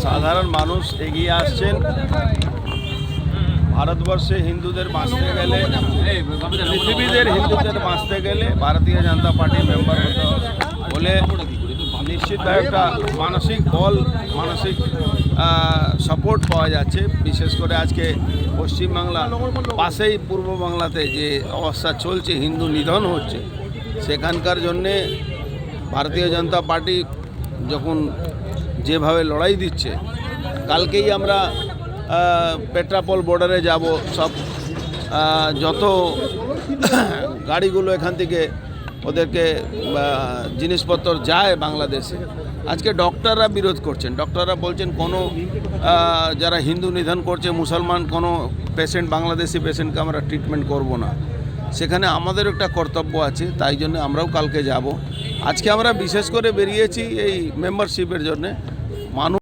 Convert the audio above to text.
সাধারণ মানুষ এগিয়ে আসছেন। ভারতবর্ষে হিন্দুদের বাঁচতে গেলে, পৃথিবীদের হিন্দুদের বাঁচতে গেলে ভারতীয় জনতা পার্টির মেম্বার হতে হলে নিশ্চিতভাবে একটা মানসিক বল, মানসিক সাপোর্ট পাওয়া যাচ্ছে। বিশেষ করে আজকে পশ্চিমবাংলা পাশেই পূর্ব বাংলাতে যে অবস্থা চলছে, হিন্দু নিধন হচ্ছে, সেখানকার জন্যে ভারতীয় জনতা পার্টি যখন যেভাবে লড়াই দিচ্ছে, কালকেই আমরা পেট্রাপোল বর্ডারে যাব। সব যত গাড়িগুলো এখান থেকে ওদেরকে জিনিসপত্র যায় বাংলাদেশে, আজকে ডক্টররা বিরোধ করছেন। ডক্টররা বলছেন কোনো যারা হিন্দু নিধন করছে, মুসলমান কোনো পেশেন্ট, বাংলাদেশি পেশেন্টকে আমরা ট্রিটমেন্ট করব না। সেখানে আমাদের একটা কর্তব্য আছে, তাই জন্য আমরাও কালকে যাব। আজকে আমরা বিশেষ করে বেরিয়েছি এই মেম্বারশিপের জন্যে। মানুষ